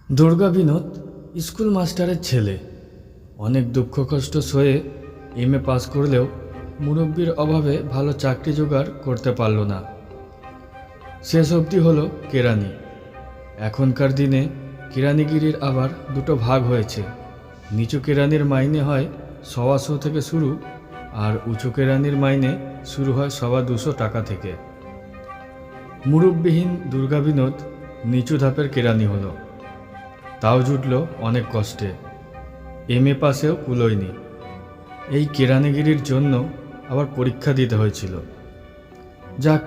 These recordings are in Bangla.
দুর্গা বিনোদ স্কুল মাস্টারের ছেলে। অনেক দুঃখ কষ্ট সয়ে এমএ পাস করলেও মুরব্বির অভাবে ভালো চাকরি জোগাড় করতে পারল না। শেষ অবধি হলো কেরানি। এখনকার দিনে কেরানিগিরির আবার দুটো ভাগ হয়েছে। নিচু কেরানির মাইনে হয় 125 থেকে শুরু, আর উঁচু কেরানির মাইনে শুরু হয় 225 টাকা থেকে। মুরব্বিহীন দুর্গা বিনোদ নিচু ধাপের কেরানি হলো, তাও জুটল অনেক কষ্টে। এমএ পাসেও কুলোয়নি। এই কেরানিগিরির জন্য আবার পরীক্ষা দিতে হয়েছিল। যাক,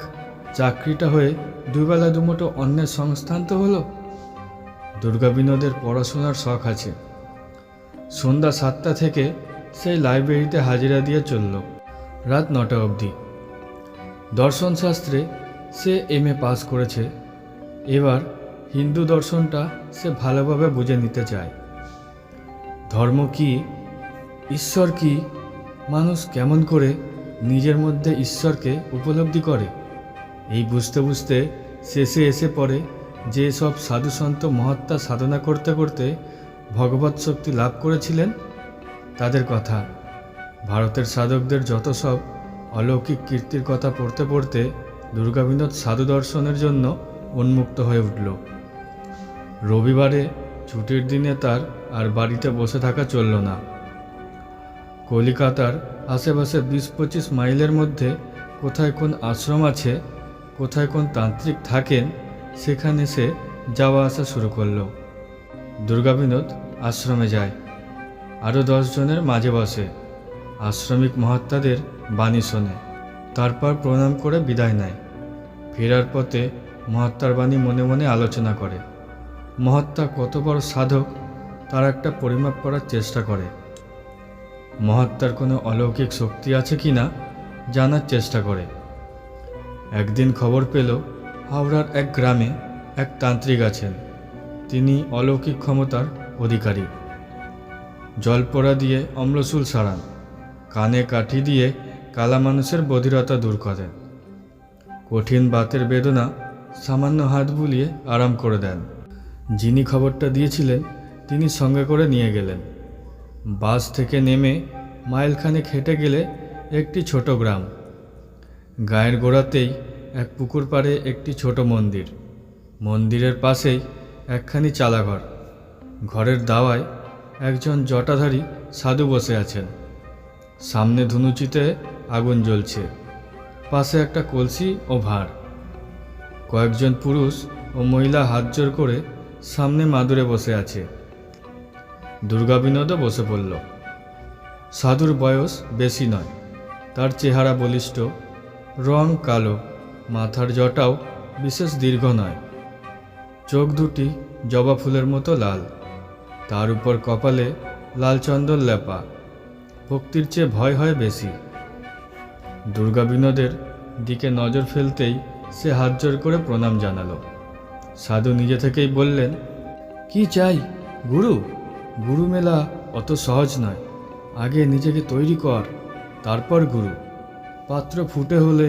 চাকরিটা হয়ে দুবেলা দুমুঠো অন্যের সংস্থান তো হলো। দুর্গা বিনোদের পড়াশোনার শখ আছে। সন্ধ্যা 7টা থেকে সেই লাইব্রেরিতে হাজিরা দিয়ে চলল রাত 9টা অবধি। দর্শনশাস্ত্রে সে এমএ পাস করেছে। এবার হিন্দু দর্শনটা সে ভালোভাবে বুঝে নিতে চায়। ধর্ম কি, ঈশ্বর কি, মানুষ কেমন করে নিজের মধ্যে ঈশ্বরকে উপলব্ধি করে, এই বুঝতে বুঝতে শেষে এসে পড়ে যে সব সাধুসন্ত মহাত্মা সাধনা করতে করতে ভগবৎ শক্তি লাভ করেছিলেন তাদের কথা। ভারতের সাধকদের যত সব অলৌকিক কীর্তির কথা পড়তে পড়তে দুর্গা বিনোদ সাধু দর্শনের জন্য উন্মুক্ত হয়ে উঠল। রবিবারে ছুটির দিনে তার আর বাড়িতে বসে থাকা চলল না। কলিকাতার আশেপাশে 20-25 মাইলের মধ্যে কোথায় কোন আশ্রম আছে, কোথায় কোন তান্ত্রিক থাকেন, সেখানে সে যাওয়া আসা শুরু করল। দুর্গা বিনোদ আশ্রমে যায়, আরও 10 জনের মাঝে বসে, আশ্রমিক মহাত্মাদের বাণী শোনে, তারপর প্রণাম করে বিদায় নেয়। ফেরার পথে মহাত্মার বাণী মনে মনে আলোচনা করে। মহাত্মা কত বড় সাধক তার একটা পরিমাপ করার চেষ্টা করে। মহাত্মার কোনো অলৌকিক শক্তি আছে কি না জানার চেষ্টা করে। একদিন খবর পেল হাওড়ার এক গ্রামে এক তান্ত্রিক আছেন। তিনি অলৌকিক ক্ষমতার অধিকারী। জলপোড়া দিয়ে অম্লশূল সারান, কানে কাঠি দিয়ে কালা মানুষের বধিরতা দূর করেন, কঠিন বাতের বেদনা সামান্য হাত বুলিয়ে আরাম করে দেন। যিনি খবরটা দিয়েছিলেন তিনি সঙ্গে করে নিয়ে গেলেন। বাস থেকে নেমে মাইলখানেক হেঁটে গেলে একটি ছোট গ্রাম। গায়ের গোড়াতেই এক পুকুর পাড়ে একটি ছোট মন্দির। মন্দিরের পাশেই একখানি চালাঘর। ঘরের দাওয়ায় একজন জটাধারী সাধু বসে আছেন। সামনে ধুনুচিতে আগুন জ্বলছে, পাশে একটা কলসি ও ভাঁড়। কয়েকজন পুরুষ ও মহিলা হাত জোড় করে সামনে মাদুরে বসে আছে। দুর্গা বিনোদও বসে পড়ল। সাধুর বয়স বেশি নয়, তার চেহারা বলিষ্ঠ, রং কালো, মাথার জটাও বিশেষ দীর্ঘ নয়, চোখ দুটি জবা ফুলের মতো লাল, তার উপর কপালে লাল চন্দন লেপা। ভক্তির চেয়ে ভয় হয় বেশি। দুর্গা বিনোদের দিকে নজর ফেলতেই সে হাত জোড় করে প্রণাম জানালো। সাধু নিজে থেকেই বললেন, কি চাই গুরু? গুরু মেলা অত সহজ নয়, আগে নিজেকে তৈরি কর, তারপর গুরু। পাত্র ফুটে হলে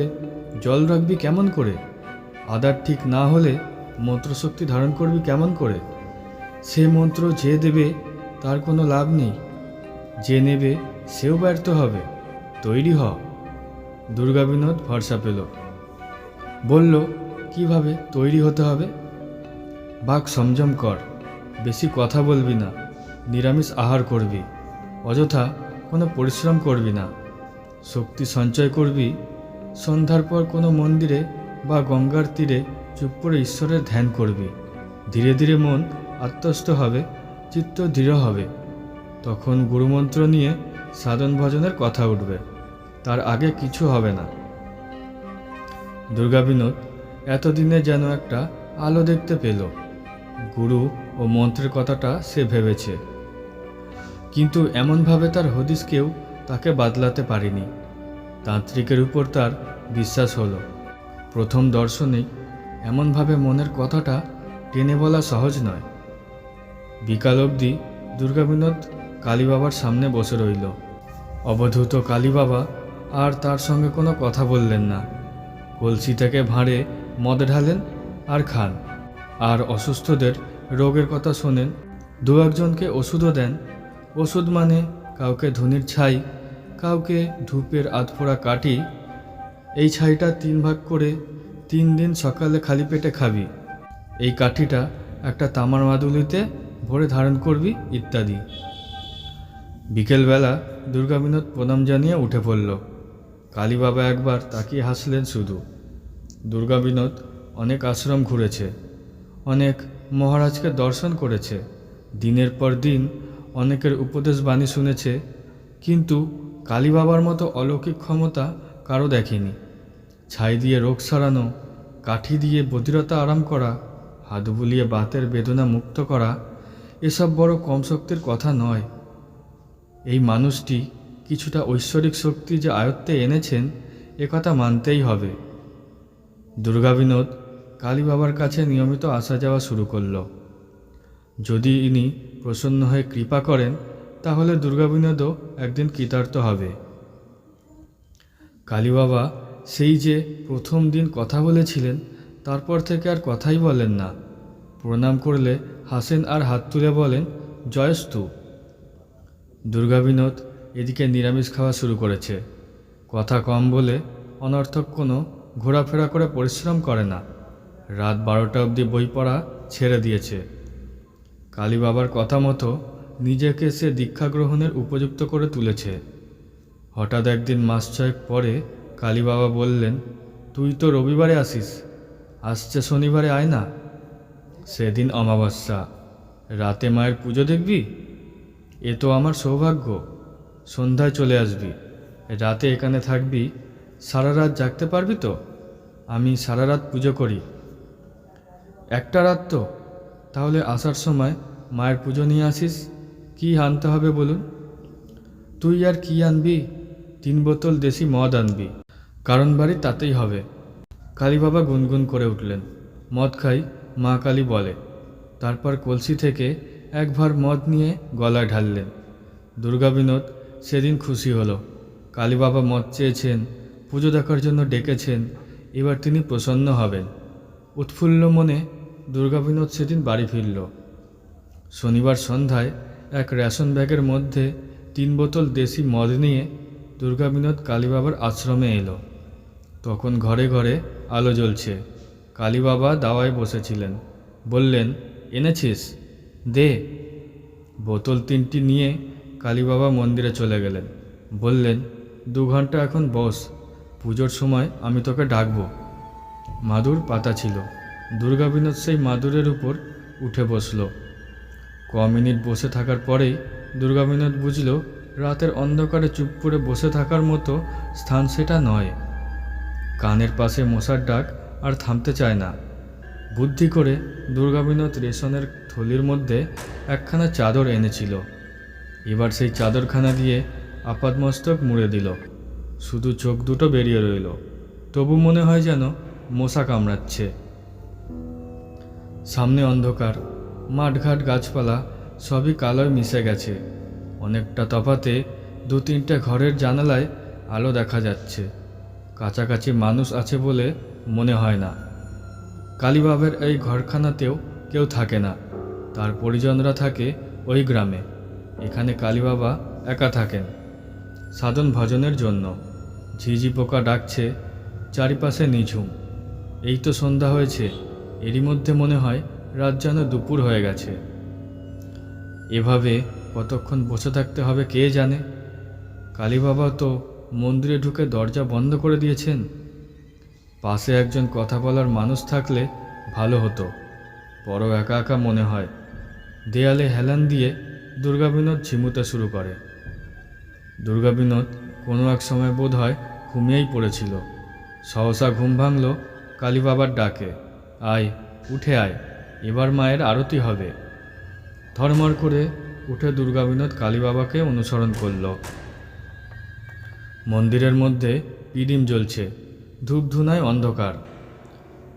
জল রাখবি কেমন করে? আদার ঠিক না হলে মন্ত্রশক্তি ধারণ করবি কেমন করে? সে মন্ত্র যে দেবে তার কোনো লাভ নেই, যে নেবে সেও ব্যর্থ হবে। তৈরি হ। দুর্গা বিনোদ ভরসা পেল। বলল, কিভাবে তৈরি হতে হবে? বাক সংযম কর, বেশি কথা বলবি না, নিরামিষ আহার করবি, অযথা কোনো পরিশ্রম করবি না, শক্তি সঞ্চয় করবি। সন্ধ্যার পর কোনো মন্দিরে বা গঙ্গার তীরে চুপ করে ঈশ্বরের ধ্যান করবি। ধীরে ধীরে মন আত্মস্থ হবে, চিত্ত দৃঢ় হবে, তখন গুরুমন্ত্র নিয়ে সাধন ভজনের কথা উঠবে, তার আগে কিছু হবে না। দুর্গা বিনোদ এতদিনে যেন একটা আলো দেখতে পেল। গুরু ও মন্ত্রের কথাটা সে ভেবেছে, কিন্তু এমনভাবে তার হদিস কেউ তাকে বাদলাতে পারেনি। তান্ত্রিকের উপর তার বিশ্বাস হলো। প্রথম দর্শনেই এমনভাবে মনের কথাটা টেনে বলা সহজ নয়। বিকাল অবধি দুর্গা বিনোদ কালীবাবার সামনে বসে রইল। অবধূত কালীবাবা আর তার সঙ্গে কোনো কথা বললেন না। কলসি থেকে ভাঁড়ে মদ ঢালেন আর খান, আর অসুস্থদের রোগের কথা শোনেন, দু একজনকে ওষুধও দেন। ওষুধ মানে কাউকে ধুনির ছাই, কাউকে ধূপের আধপোড়া কাঠি। এই ছাইটা 3 ভাগ করে 3 দিন সকালে খালি পেটে খাবি, এই কাঠিটা একটা তামার মাদুলিতে ভরে ধারণ করবি, ইত্যাদি। বিকেলবেলা দুর্গাবিনোদ প্রণাম জানিয়ে উঠে পড়ল। কালীবাবা একবার তাকিয়ে হাসলেন শুধু। দুর্গাবিনোদ অনেক আশ্রম ঘুরেছে, অনেক মহারাজকে দর্শন করেছে, দিনের পর দিন অনেকের উপদেশ বাণী শুনেছে, কিন্তু কালীবাবার মতো অলৌকিক ক্ষমতা কারো দেখেনি। ছাই দিয়ে রোগ সারানো, কাঠি দিয়ে বধিরতা আরাম করা, হাত বুলিয়ে বাতের বেদনা মুক্ত করা, এসব বড় কম শক্তির কথা নয়। এই মানুষটি কিছুটা ঐশ্বরিক শক্তি যে আয়ত্তে এনেছেন, একথা মানতেই হবে। দুর্গাবিনোদ কালীবাবার কাছে নিয়মিত আসা যাওয়া শুরু করল। যদি ইনি প্রসন্ন হয়ে কৃপা করেন, তাহলে দুর্গাবিনোদও একদিন কৃতার্থ হবে। কালীবাবা সেই যে প্রথম দিন কথা বলেছিলেন, তারপর থেকে আর কথাই বলেন না। প্রণাম করলে হাসেন আর হাত তুলে বলেন, জয়স্তু। দুর্গাবিনোদ এদিকে নিরামিষ খাওয়া শুরু করেছে। কথা কম বলে অনর্থক কোনো ঘোরাফেরা করে পরিশ্রম করে না। রাত 12টা অবধি বই পড়া ছেড়ে দিয়েছে। কালীবাবার কথা মতো নিজেকে সে দীক্ষা গ্রহণের উপযুক্ত করে তুলেছে। হঠাৎ একদিন মাস 6 পরে কালীবাবা বললেন, তুই তো রবিবারে আসিস, আসছে শনিবারে আয় না। সেদিন অমাবস্যা, রাতে মায়ের পুজো দেখবি। এ তো আমার সৌভাগ্য। সন্ধ্যায় চলে আসবি, রাতে এখানে থাকবি, সারা রাত জাগতে পারবি তো? আমি সারা রাত পুজো করি। একটা রাত তো? তাহলে আসার সময় মায়ের পুজো নিয়ে আসিস। কি আনতে হবে বলুন? তুই আর কি আনবি? 3 বোতল দেশি মদ আনবি, কারণ বাড়ি তাতেই হবে। কালীবাবা গুনগুন করে উঠলেন, মদ খাই, মা কালী বলে। তারপর কলসি থেকে 1 ভার মদ নিয়ে গলায় ঢাললেন। দুর্গাবিনোদ সেদিন খুশি হলো। কালীবাবা মদ চেয়েছেন, পুজো দেখার জন্য ডেকেছেন, এবার তিনি প্রসন্ন হবেন। উৎফুল্ল মনে দুর্গাবিনোদ সেদিন বাড়ি ফিরল। শনিবার সন্ধ্যায় এক রেশন ব্যাগের মধ্যে 3 বোতল দেশি মদ নিয়ে দুর্গাবিনোদ কালীবাবার আশ্রমে এলো। তখন ঘরে ঘরে আলো জ্বলছে। কালীবাবা দাওয়ায় বসেছিলেন। বললেন, এনেছিস? দে। বোতল 3টি নিয়ে কালীবাবা মন্দিরে চলে গেলেন। বললেন, 2 ঘন্টা এখন বস, পুজোর সময় আমি তোকে ডাকব। মাদুর পাতা ছিল। দুর্গাবিনোদ সেই মাদুরের উপর উঠে বসল। মিনিট বসে থাকার পরেই দুর্গাবিনোদ বুঝল, রাতের অন্ধকারে চুপ করে বসে থাকার মতো স্থান সেটা নয়। কানের পাশে মশার ডাক আর থামতে চায় না। বুদ্ধি করে দুর্গাবিনোদ রেশনের থলির মধ্যে একখানা চাদর এনেছিল। এবার সেই চাদরখানা দিয়ে আপাদমস্তক মুড়ে দিল। শুধু চোখ দুটো বেরিয়ে রইল। তবু মনে হয় যেন মশা কামড়াচ্ছে। সামনে অন্ধকার, মাঠঘাট গাছপালা সবই কালোয় মিশে গেছে। অনেকটা তফাতে 2-3টে ঘরের জানালায় আলো দেখা যাচ্ছে। কাছাকাছি মানুষ আছে বলে মনে হয় না। কালীবাবার এই ঘরখানাতেও কেউ থাকে না। তার পরিজনরা থাকে ওই গ্রামে। এখানে কালীবাবা একা থাকেন, সাধন ভজনের জন্য। ঝিঝি পোকা ডাকছে, চারিপাশে নিঝুম। এই তো সন্ধ্যা হয়েছে, এরই মধ্যে মনে হয় রাত যেন দুপুর হয়ে গেছে। এভাবে কতক্ষণ বসে থাকতে হবে কে জানে। কালীবাবা তো মন্দিরে ঢুকে দরজা বন্ধ করে দিয়েছেন। পাশে একজন কথা বলার মানুষ থাকলে ভালো হতো। বড় একা একা মনে হয়। দেয়ালে হেলান দিয়ে দুর্গাবিনোদ ঝিমুতে শুরু করে। দুর্গাবিনোদ কোনো এক সময় বোধ হয় ঘুমিয়েই পড়েছিল। সহসা ঘুম ভাঙল কালীবাবার ডাকে, আয়, উঠে আয়, এবার মায়ের আরতি হবে। ধর্মর করে উঠে দুর্গাবিনোদ কালীবাবাকে অনুসরণ করল। মন্দিরের মধ্যে পিদিম জ্বলছে, ধূপধুনায় অন্ধকার।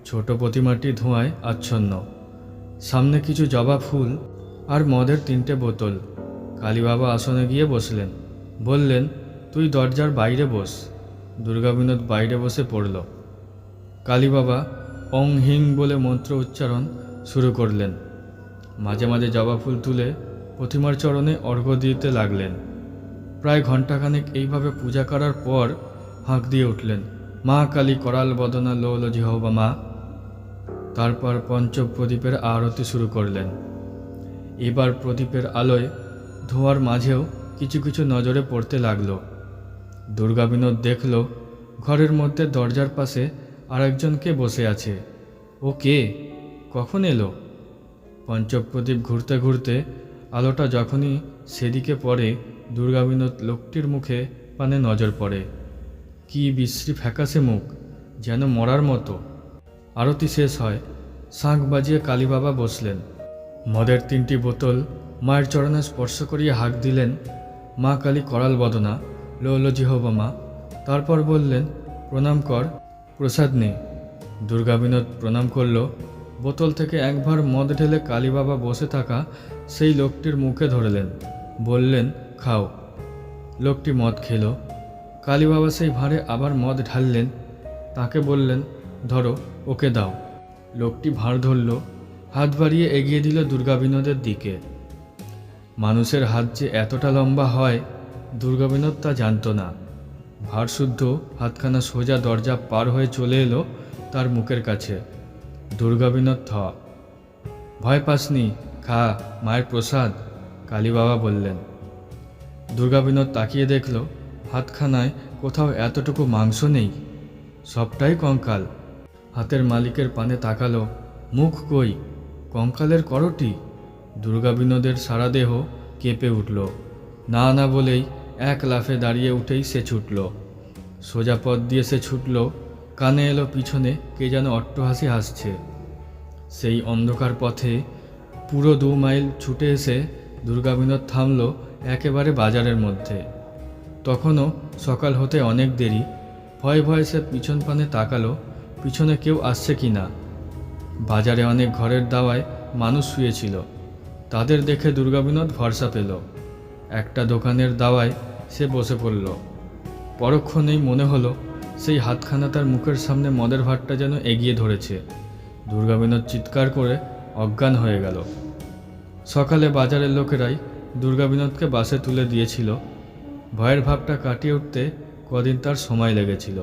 ছোট প্রতিমাটি ধোঁয়ায় আচ্ছন্ন। সামনে কিছু জবা ফুল আর মদের 3টে বোতল। কালীবাবা আসনে গিয়ে বসলেন। বললেন, তুই দরজার বাইরে বস। দুর্গাবিনোদ বাইরে বসে পড়ল। কালীবাবা অং হিং বলে মন্ত্র উচ্চারণ শুরু করলেন। মাঝে মাঝে জবা ফুল তুলে প্রতিমার চরণে অর্ঘ্য দিতে লাগলেন। প্রায় ঘণ্টাখানেক এইভাবে পূজা করার পর হাঁক দিয়ে উঠলেন, মা কালী করাল বদনা লোল জিহবা মা। তারপর পঞ্চপ্রদীপের আরতি শুরু করলেন। এবার প্রদীপের আলোয় ধোঁয়ার মাঝেও কিছু কিছু নজরে পড়তে লাগলো। দুর্গাবিনোদ দেখল ঘরের মধ্যে দরজার পাশে আরেকজনকে বসে আছে। ও কে? কখন এলো? পঞ্চপ্রদীপ ঘুরতে ঘুরতে আলোটা যখনই সেদিকে পড়ে, দুর্গাবিনোদ লোকটির মুখে পানে নজর পড়ে। কি বিশ্রী ফ্যাকাশে মুখ, যেন মরার মতো। আরতি শেষ হয়, শাঁখ বাজিয়ে কালীবাবা বসলেন। মদের 3টি বোতল মায়ের চরণে স্পর্শ করিয়ে হাঁক দিলেন, মা কালী করাল বদনা লোল জিহবা মা। তারপর বললেন, প্রণাম কর, প্রসাদ নে। দুর্গাবিনোদ প্রণাম করল। বোতল থেকে একবার মদ ঢেলে কালীবাবা বসে থাকা সেই লোকটির মুখে ধরলেন, বললেন, খাও। লোকটি মদ খেল। কালীবাবা সেই ভাঁড়ে আবার মদ ঢাললেন। তাকে বললেন, ধরো, ওকে দাও। লোকটি ভাঁড় ধরল, হাত বাড়িয়ে এগিয়ে দিল দুর্গাবিনোদের দিকে। মানুষের হাত যে এতটা লম্বা হয়, দুর্গাবিনোদ তা জানত না। ভাঁড়শুদ্ধ হাতখানা সোজা দরজা পার হয়ে চলে এলো তার মুখের কাছে। দুর্গাবিনোদ ভয় পাসনি, খা, মায়ের প্রসাদ, কালীবাবা বললেন। দুর্গাবিনোদ তাকিয়ে দেখল হাতখানায় কোথাও এতটুকু মাংস নেই, সবটাই কঙ্কাল। হাতের মালিকের পানে তাকালো, মুখ কই, কঙ্কালের করটি। দুর্গাবিনোদের সারা দেহ কেঁপে উঠল। না না বলেই এক লাফে দাঁড়িয়ে উঠেই সে ছুটল। সোজা পথ দিয়ে সে ছুটল। কানে এলো পিছনে কে যেন অট্টহাসি হাসছে। সেই অন্ধকার পথে পুরো 2 মাইল ছুটে এসে দুর্গাবিনোদ থামল একেবারে বাজারের মধ্যে। তখনও সকাল হতে অনেক দেরি। ভয়ে ভয়ে সে পিছন পানে তাকালো, পিছনে কেউ আসছে কি না। বাজারে অনেক ঘরের দাওয়ায় মানুষ শুয়েছিল। তাদের দেখে দুর্গাবিনোদ ভরসা পেল। একটা দোকানের দাওয়ায় সে বসে পড়ল। পরক্ষণেই মনে হলো সেই হাতখানা তার মুখের সামনে মদের ভাঁড়টা যেন এগিয়ে ধরেছে। দুর্গাবিনোদ চিৎকার করে অজ্ঞান হয়ে গেল। সকালে বাজারের লোকেরাই দুর্গাবিনোদকে বাসে তুলে দিয়েছিল। ভয়ের ভাবটা কাটিয়ে উঠতে কদিন তার সময় লেগেছিল।